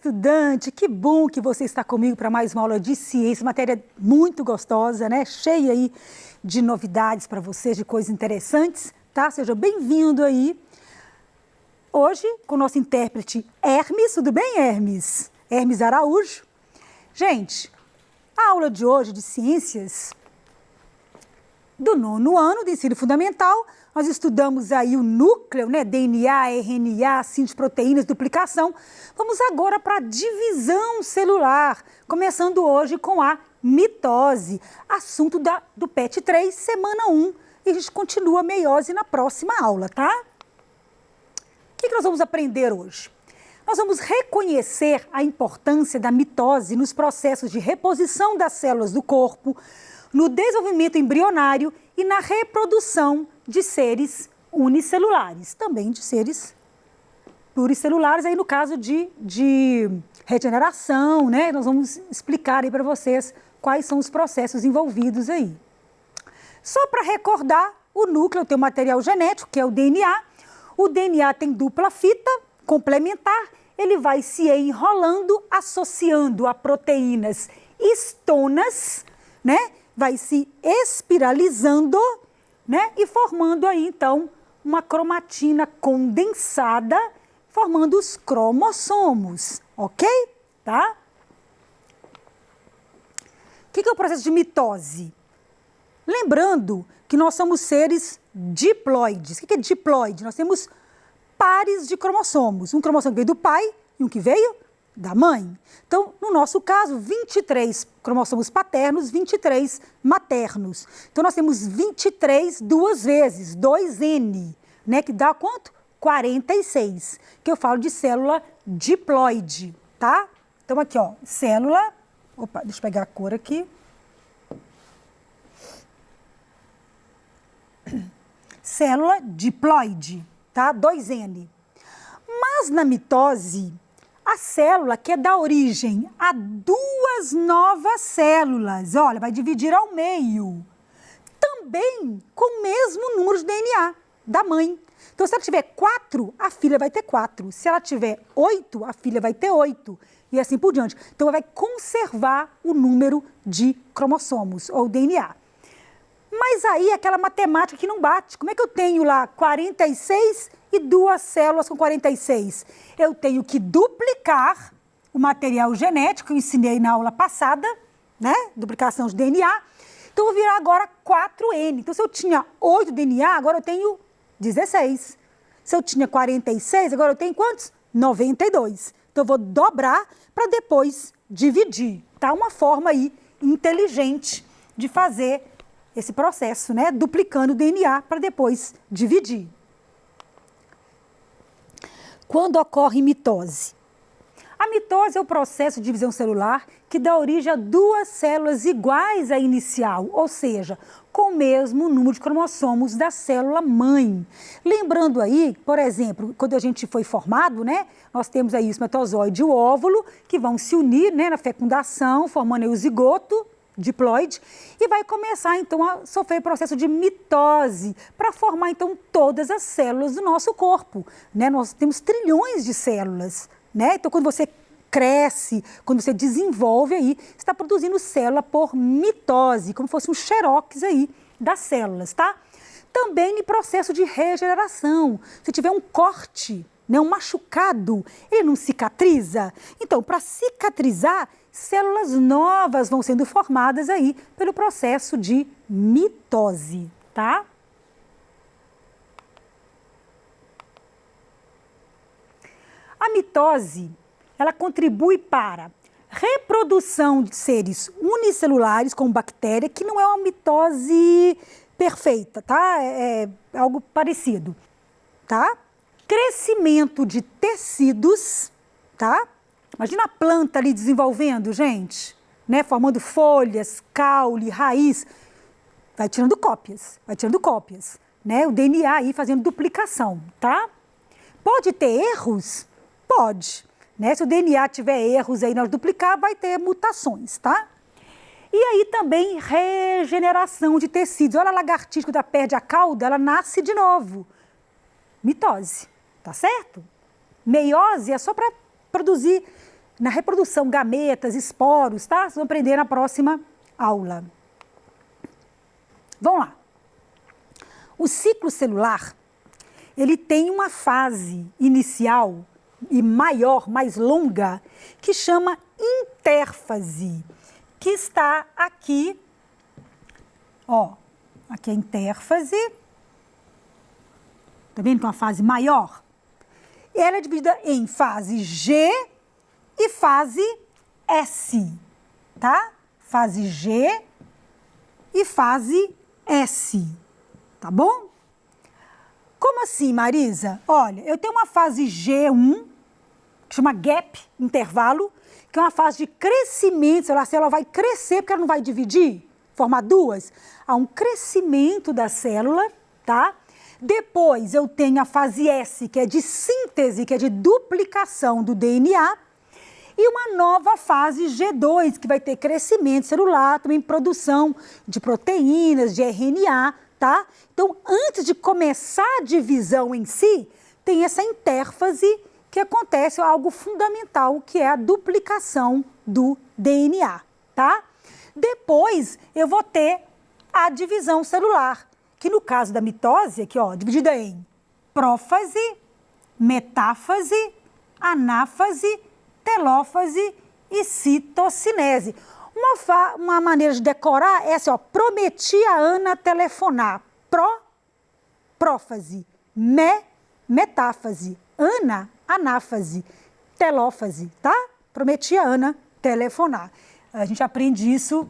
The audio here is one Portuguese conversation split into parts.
estudante, que bom que você está comigo para mais uma aula de ciência, matéria muito gostosa, né? Cheia aí de novidades para vocês, de coisas interessantes, tá? Seja bem-vindo aí. Hoje, com o nosso intérprete Hermes, tudo bem, Hermes? Hermes Araújo. Gente, a aula de hoje de ciências do 9º ano do ensino fundamental, nós estudamos aí o núcleo, né? DNA, RNA, síntese de proteínas, duplicação. Vamos agora para a divisão celular, começando hoje com a mitose, assunto do PET 3, semana 1. E a gente continua a meiose na próxima aula, tá? O que nós vamos aprender hoje? Nós vamos reconhecer a importância da mitose nos processos de reposição das células do corpo, no desenvolvimento embrionário e na reprodução de seres unicelulares, também de seres pluricelulares, aí no caso de regeneração, né? Nós vamos explicar aí para vocês quais são os processos envolvidos aí. Só para recordar, o núcleo tem o material genético, que é o DNA. O DNA tem dupla fita complementar, ele vai se enrolando, associando a proteínas histonas, né? Vai se espiralizando, né? E formando aí, então, uma cromatina condensada, formando os cromossomos, ok? Tá? O que é o processo de mitose? Lembrando que nós somos seres diploides. O que é diploide? Nós temos pares de cromossomos. Um cromossomo que veio do pai e um que veio da mãe. Então, no nosso caso, 23 cromossomos paternos, 23 maternos. Então, nós temos 23 duas vezes, 2N, né? Que dá quanto? 46, que eu falo de célula diploide, tá? Então, aqui, ó, célula... Opa, deixa eu pegar a cor aqui. Célula diploide, tá? 2N. Mas na mitose, a célula quer dar origem a duas novas células. Olha, vai dividir ao meio. Também com o mesmo número de DNA da mãe. Então, se ela tiver 4, a filha vai ter 4. Se ela tiver 8, a filha vai ter 8. E assim por diante. Então, ela vai conservar o número de cromossomos, ou DNA. Mas aí, aquela matemática que não bate. Como é que eu tenho lá 46 e duas células com 46? Eu tenho que duplicar o material genético que eu ensinei na aula passada, né? Duplicação de DNA. Então, eu vou virar agora 4N. Então, se eu tinha 8 DNA, agora eu tenho 16. Se eu tinha 46, agora eu tenho quantos? 92. Então, eu vou dobrar para depois dividir. Tá? Uma forma aí inteligente de fazer esse processo, né? Duplicando o DNA para depois dividir. Quando ocorre mitose? A mitose é o processo de divisão celular que dá origem a duas células iguais à inicial, ou seja, com o mesmo número de cromossomos da célula mãe. Lembrando aí, por exemplo, quando a gente foi formado, né? Nós temos aí o espermatozoide e o óvulo que vão se unir, né, na fecundação, formando aí o zigoto diploide, e vai começar, então, a sofrer o processo de mitose, para formar, então, todas as células do nosso corpo, né? Nós temos trilhões de células, né? Então, quando você cresce, quando você desenvolve aí, você está produzindo célula por mitose, como se fosse um xerox aí das células, tá? Também no processo de regeneração, se tiver um corte, né, um machucado, ele não cicatriza? Então, para cicatrizar, células novas vão sendo formadas aí pelo processo de mitose, tá? A mitose, ela contribui para reprodução de seres unicelulares com bactéria, que não é uma mitose perfeita, tá? É algo parecido, tá? Crescimento de tecidos, tá? Imagina a planta ali desenvolvendo, gente, né? Formando folhas, caule, raiz. Vai tirando cópias, né? O DNA aí fazendo duplicação, tá? Pode ter erros? Pode, né? Se o DNA tiver erros aí na hora de duplicar, vai ter mutações, tá? E aí também regeneração de tecidos. Olha a lagartixa, quando ela perde a cauda, ela nasce de novo. Mitose, tá certo? Meiose é só para produzir na reprodução, gametas, esporos, tá? Vocês vão aprender na próxima aula. Vamos lá. O ciclo celular, ele tem uma fase inicial e maior, mais longa, que chama intérfase, que está aqui, ó, aqui é a intérfase, tá vendo que é uma fase maior? Ela é dividida em fase G e fase S, tá? Fase G e fase S, tá bom? Como assim, Marisa? Olha, eu tenho uma fase G1, que chama gap, intervalo, que é uma fase de crescimento, sei lá, se ela vai crescer, porque ela não vai dividir, formar duas, há um crescimento da célula, tá? Depois eu tenho a fase S, que é de síntese, que é de duplicação do DNA, e uma nova fase G2, que vai ter crescimento celular, também produção de proteínas, de RNA, tá? Então, antes de começar a divisão em si, tem essa intérfase que acontece, algo fundamental, que é a duplicação do DNA, tá? Depois, eu vou ter a divisão celular, que no caso da mitose, aqui ó, dividida em prófase, metáfase, anáfase, telófase e citocinese. Uma maneira de decorar é assim, ó, prometi a Ana telefonar. Prófase, metáfase, anáfase, telófase, tá? Prometi a Ana telefonar. A gente aprende isso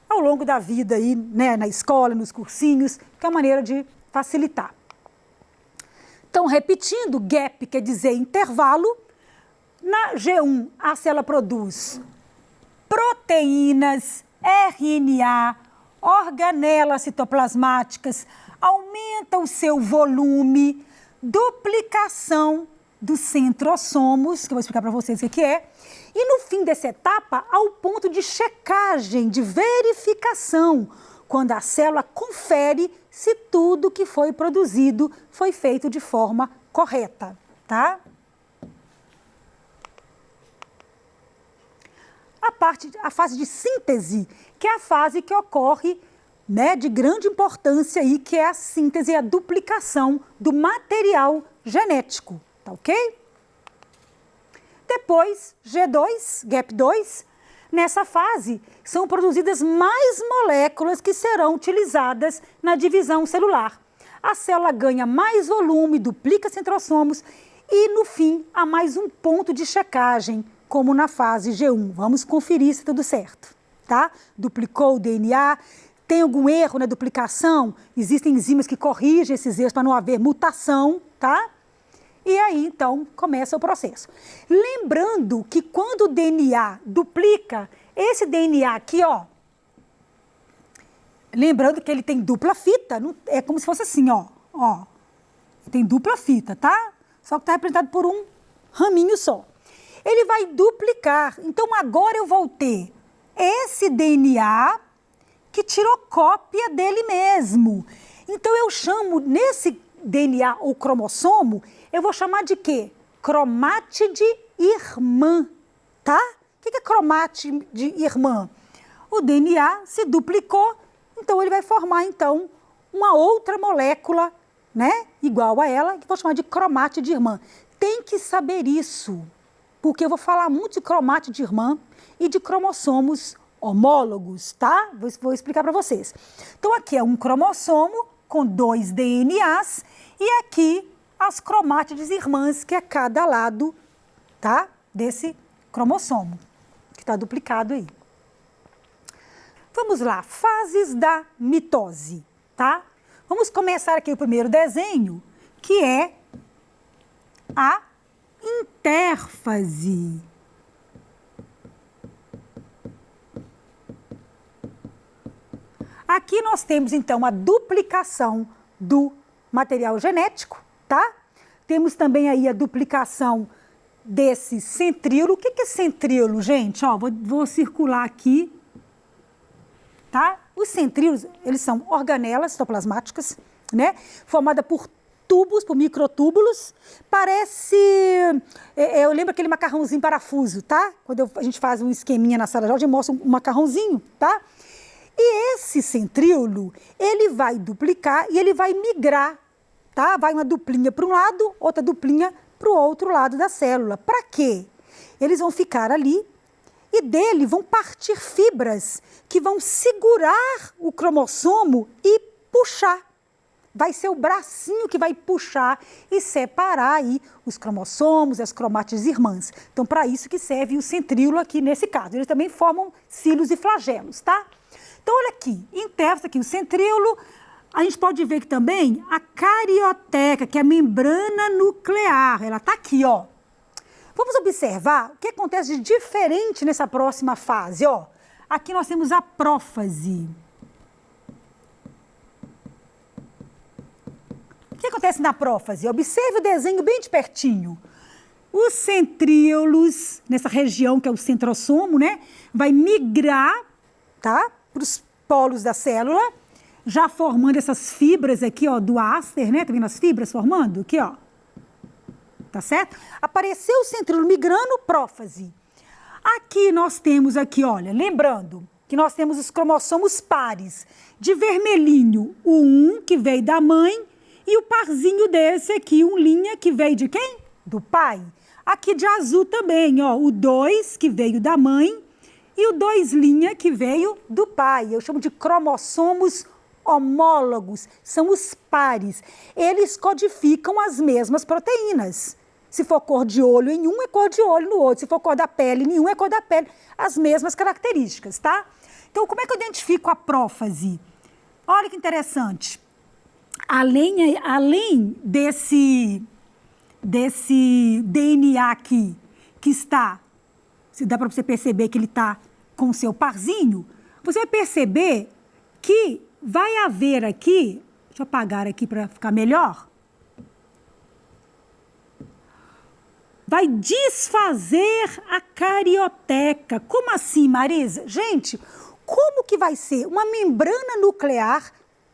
ao longo da vida aí, né, na escola, nos cursinhos, que é uma maneira de facilitar. Então, repetindo, gap quer dizer intervalo. Na G1, a célula produz proteínas, RNA, organelas citoplasmáticas, aumenta o seu volume, duplicação dos centrosomos, que eu vou explicar para vocês o que é, e no fim dessa etapa, há o ponto de checagem, de verificação, quando a célula confere se tudo que foi produzido foi feito de forma correta, tá? A fase de síntese, que é a fase que ocorre, né, de grande importância aí, que é a síntese e a duplicação do material genético, tá ok? Depois, G2, gap 2, nessa fase são produzidas mais moléculas que serão utilizadas na divisão celular. A célula ganha mais volume, duplica centrosomos e, no fim, há mais um ponto de checagem, como na fase G1. Vamos conferir se tudo certo, tá? Duplicou o DNA, tem algum erro na duplicação? Existem enzimas que corrigem esses erros para não haver mutação, tá? E aí, então, começa o processo. Lembrando que quando o DNA duplica, esse DNA aqui, ó, lembrando que ele tem dupla fita, é como se fosse assim, ó, tem dupla fita, tá? Só que está representado por um raminho só. Ele vai duplicar. Então, agora eu vou ter esse DNA que tirou cópia dele mesmo. Então, eu chamo, nesse DNA ou cromossomo, eu vou chamar de quê? Cromátide irmã, tá? O que é cromátide irmã? O DNA se duplicou, então ele vai formar, então, uma outra molécula, né? Igual a ela, que eu vou chamar de cromátide irmã. Tem que saber isso, porque eu vou falar muito de cromátide irmã e de cromossomos homólogos, tá? Vou explicar para vocês. Então, aqui é um cromossomo com 2 DNAs e aqui as cromátides irmãs, que é cada lado, tá? Desse cromossomo, que está duplicado aí. Vamos lá, fases da mitose, tá? Vamos começar aqui o primeiro desenho, que é a intérfase. Aqui nós temos, então, a duplicação do material genético, tá? Temos também aí a duplicação desse centríolo. O que é centríolo, gente? Ó, vou circular aqui, tá? Os centríolos, eles são organelas citoplasmáticas, né? Formada por tubos, por microtúbulos, parece... eu lembro aquele macarrãozinho parafuso, tá? Quando a gente faz um esqueminha na sala de aula, a gente mostra um macarrãozinho, tá? E esse centríolo, ele vai duplicar e ele vai migrar, tá? Vai uma duplinha para um lado, outra duplinha para o outro lado da célula. Para quê? Eles vão ficar ali e dele vão partir fibras que vão segurar o cromossomo e puxar. Vai ser o bracinho que vai puxar e separar aí os cromossomos, as cromátides irmãs. Então, para isso que serve o centríolo aqui nesse caso. Eles também formam cílios e flagelos, tá? Então, olha aqui, interessa aqui o centríolo. A gente pode ver que também a carioteca, que é a membrana nuclear, ela está aqui, ó. Vamos observar o que acontece de diferente nessa próxima fase, ó. Aqui nós temos a prófase. O que acontece na prófase? Observe o desenho bem de pertinho. Os centríolos, nessa região que é o centrossomo, né, vai migrar, tá, para os polos da célula, já formando essas fibras aqui, ó, do áster, né, tá vendo as fibras formando? Aqui, ó. Tá certo? Apareceu o centríolo migrando, prófase. Aqui nós temos aqui, olha, lembrando que nós temos os cromossomos pares. De vermelhinho, o 1 que veio da mãe e o parzinho desse aqui, um linha que veio de quem? Do pai. Aqui de azul também, ó, o 2 que veio da mãe e o 2' que veio do pai. Eu chamo de cromossomos homólogos, são os pares. Eles codificam as mesmas proteínas. Se for cor de olho em um, é cor de olho no outro. Se for cor da pele em um, é cor da pele. As mesmas características, tá? Então, como é que eu identifico a prófase? Olha que interessante. Além desse DNA aqui, que está, se dá para você perceber que ele está com o seu parzinho, você vai perceber que vai haver aqui, deixa eu apagar aqui para ficar melhor, vai desfazer a carioteca. Como assim, Marisa? Gente, como que vai ser uma membrana nuclear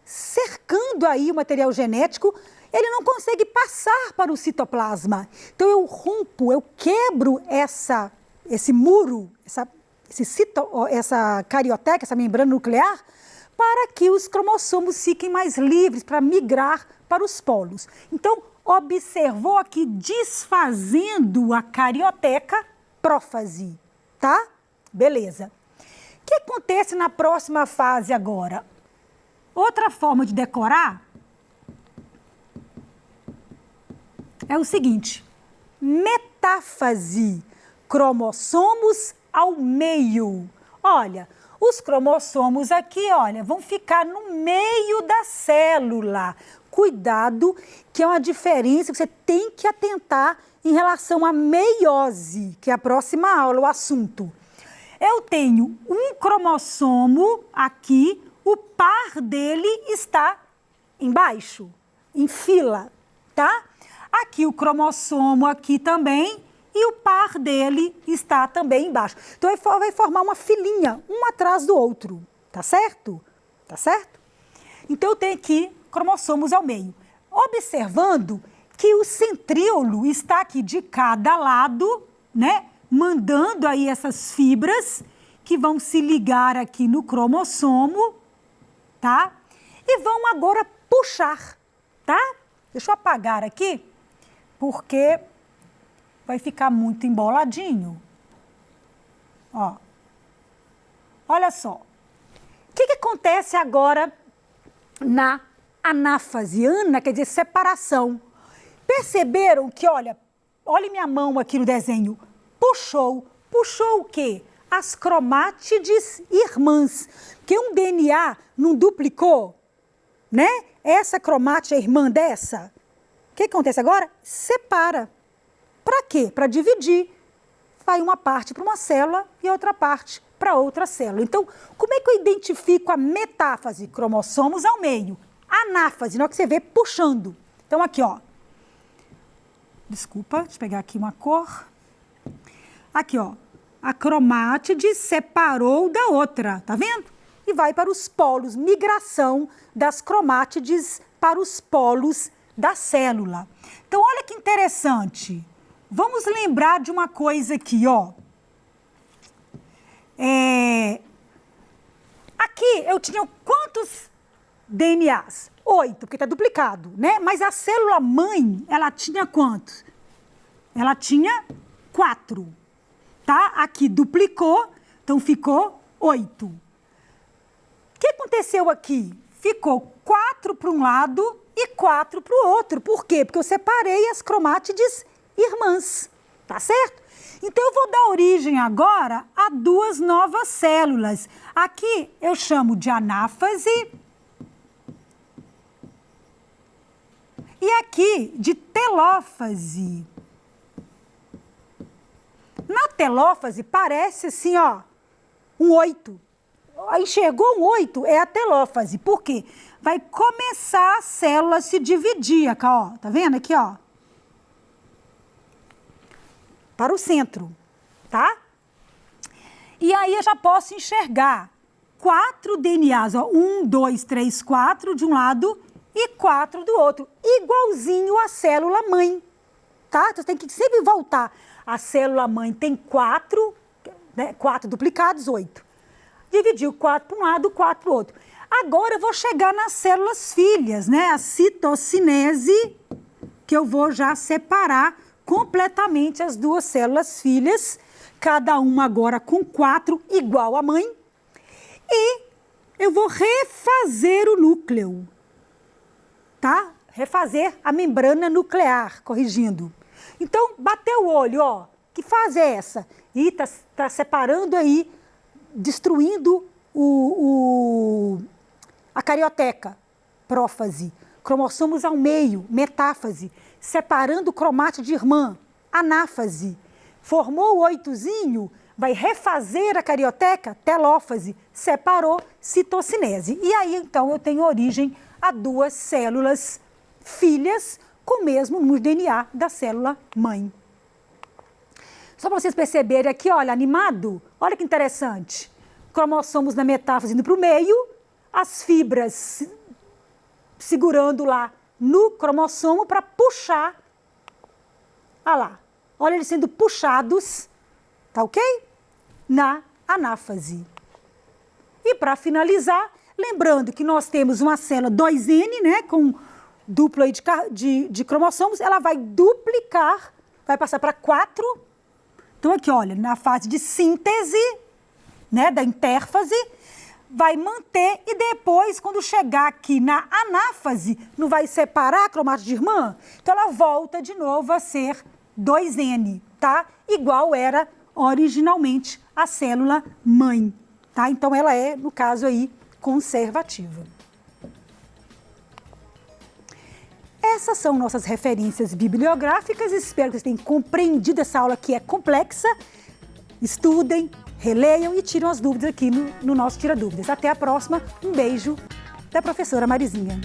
cercando aí o material genético? Ele não consegue passar para o citoplasma. Então, eu rompo, eu quebro esse muro, essa carioteca, essa membrana nuclear, para que os cromossomos fiquem mais livres para migrar para os polos. Então, observou aqui desfazendo a carioteca, prófase, tá? Beleza. O que acontece na próxima fase agora? Outra forma de decorar é o seguinte, metáfase, cromossomos ao meio. Olha, os cromossomos aqui, olha, vão ficar no meio da célula. Cuidado, que é uma diferença que você tem que atentar em relação à meiose, que é a próxima aula, o assunto. Eu tenho um cromossomo aqui, o par dele está embaixo, em fila, tá? Aqui o cromossomo aqui também e o par dele está também embaixo. Então, vai formar uma filinha, um atrás do outro, tá certo? Tá certo? Então, eu tenho aqui cromossomos ao meio. Observando que o centríolo está aqui de cada lado, né? Mandando aí essas fibras que vão se ligar aqui no cromossomo, tá? E vão agora puxar, tá? Deixa eu apagar aqui, porque vai ficar muito emboladinho. Ó. Olha só. O que acontece agora na anáfase? Ana quer dizer separação. Perceberam que, olha minha mão aqui no desenho, puxou o quê? As cromátides irmãs. Porque um DNA não duplicou, né? Essa cromátide é irmã dessa. O que acontece agora? Separa. Para quê? Para dividir. Vai uma parte para uma célula e outra parte para outra célula. Então, como é que eu identifico a metáfase? Cromossomos ao meio. Anáfase, na hora que você vê puxando. Então, aqui, ó. Desculpa, deixa eu pegar aqui uma cor. Aqui, ó. A cromátide separou da outra, tá vendo? E vai para os polos, migração das cromátides para os polos da célula. Então, olha que interessante. Vamos lembrar de uma coisa aqui, ó. Aqui eu tinha quantos DNAs? 8, porque está duplicado, né? Mas a célula mãe, ela tinha quantos? Ela tinha 4, tá? Aqui duplicou, então ficou 8. O que aconteceu aqui? Ficou 4 para um lado e 4 para o outro. Por quê? Porque eu separei as cromátides irmãs, tá certo? Então, eu vou dar origem agora a 2 novas células. Aqui eu chamo de anáfase e aqui de telófase. Na telófase parece assim, ó, um 8. Enxergou um 8? É a telófase. Por quê? Vai começar a célula a se dividir, aqui, ó. Tá vendo aqui, ó? Para o centro, tá? E aí eu já posso enxergar 4 DNAs, ó. 1, 2, 3, 4 de um lado e 4 do outro. Igualzinho à célula mãe, tá? Então, você tem que sempre voltar. A célula mãe tem 4, né? 4 duplicados, 8. Dividiu 4 para um lado, 4 para o outro. Agora eu vou chegar nas células filhas, né? A citocinese, que eu vou já separar completamente as 2 células filhas, cada uma agora com 4, igual à mãe. E eu vou refazer o núcleo, tá? Refazer a membrana nuclear, corrigindo. Então, bateu o olho, ó. Que fase é essa? E tá separando aí, destruindo a carioteca, prófase. Cromossomos ao meio, metáfase. Separando o cromátide irmã, anáfase. Formou o 8zinho, vai refazer a carioteca, telófase. Separou, citocinese. E aí, então, eu tenho origem a 2 células filhas com o mesmo número de DNA da célula mãe. Só para vocês perceberem aqui, olha, animado, olha que interessante. Cromossomos na metáfase indo para o meio, as fibras segurando lá no cromossomo para puxar. Olha lá, olha eles sendo puxados, tá ok? Na anáfase. E para finalizar, lembrando que nós temos uma célula 2N, né, com duplo aí de cromossomos, ela vai duplicar, vai passar para 4. Então aqui, olha, na fase de síntese, né, da intérfase, vai manter e depois, quando chegar aqui na anáfase, não vai separar a cromátide irmã? Então, ela volta de novo a ser 2N, tá? Igual era originalmente a célula mãe, tá? Então, ela é, no caso aí, conservativa. Essas são nossas referências bibliográficas. Espero que vocês tenham compreendido essa aula que é complexa. Estudem, releiam e tiram as dúvidas aqui no nosso Tira Dúvidas. Até a próxima. Um beijo da professora Marizinha.